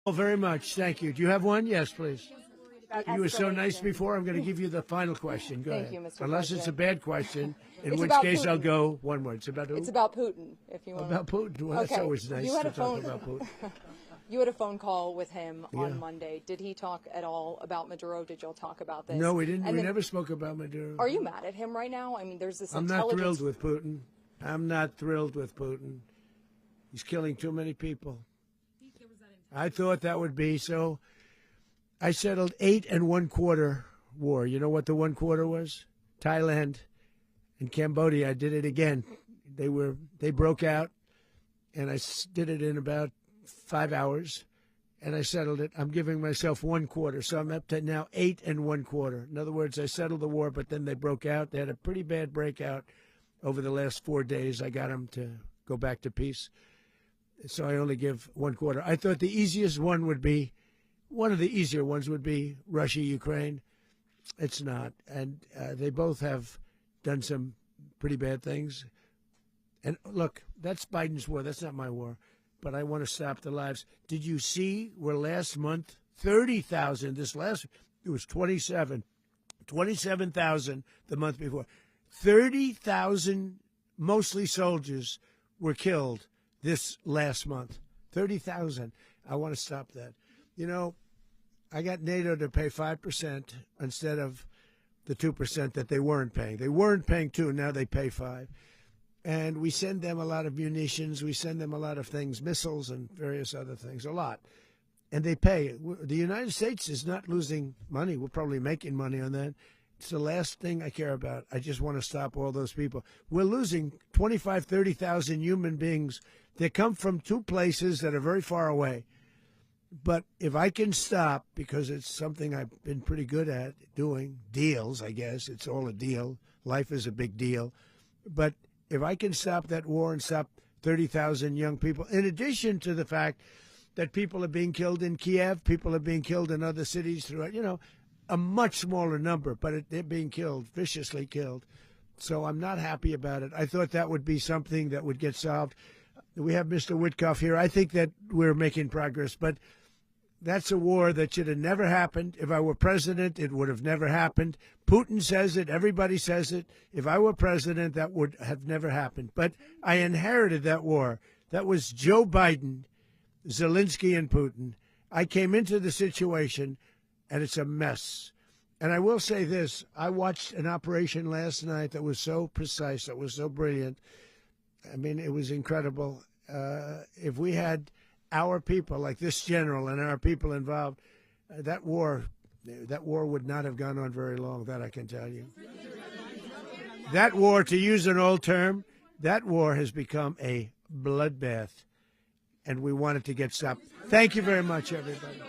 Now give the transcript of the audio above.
Oh, very much. Thank you. Do you have one? Yes, please. About You were so nice escalation. before. I'm going to give you the final question. Go Thank ahead. you, Mr. Unless it's a President. bad question, in It's which about case I'll Putin. go one word. It's about who? It's about Putin, if you want. About Putin. Well, that's Okay. always nice You had to a talk phone. about Putin. You had a phone call with him Yeah. on Monday. Did he talk at all about Maduro? Did y'all talk about this? No, we didn't. And We then, never spoke about Maduro. Are you mad at him right now? I mean, there's this I'm not intelligence. thrilled with Putin. I'm not thrilled with Putin. He's killing too many people. I thought that would be so. I settled 8 1/4 war. You know what the 1/4 was? Thailand and Cambodia. I did it again. They broke out, and I did it in about 5 hours, and I settled it. I'm giving myself 1/4, so I'm up to now 8 1/4. In other words, I settled the war, but then they broke out. They had a pretty bad breakout over the last 4 days. I got them to go back to peace, so I only give 1/4. I thought the easiest one would be, one of the easier ones would be Russia, Ukraine. It's not, and they both have done some pretty bad things. And look, that's Biden's war. That's not my war. But I want to stop the lives. Did you see where last month 30,000? It was 27,000 the month before. 30,000, mostly soldiers, were killed this last month. 30,000. I want to stop that. You know, I got NATO to pay 5% instead of the 2% that they weren't paying. They weren't paying 2, now they pay 5. And we send them a lot of munitions. We send them a lot of things, missiles and various other things, a lot. And they pay. The United States is not losing money. We're probably making money on that. It's the last thing I care about. I just want to stop all those people. We're losing 25, 30,000 human beings. They come from 2 places that are very far away. But if I can stop, because it's something I've been pretty good at doing, deals, I guess. It's all a deal. Life is a big deal. But if I can stop that war and stop 30,000 young people, in addition to the fact that people are being killed in Kiev, people are being killed in other cities throughout, a much smaller number, but they're being killed, viciously killed. So I'm not happy about it. I thought that would be something that would get solved. We have Mr. Witkoff here. I think that we're making progress, but that's a war that should have never happened. If I were president, it would have never happened. Putin says it. Everybody says it. If I were president, that would have never happened. But I inherited that war. That was Joe Biden, Zelensky, and Putin. I came into the situation, and it's a mess. And I will say this. I watched an operation last night that was so precise, that was so brilliant. I mean, it was incredible. If we had our people, like this general and our people involved, that war would not have gone on very long, that I can tell you. That war, to use an old term, that war has become a bloodbath, and we want it to get stopped. Thank you very much, everybody.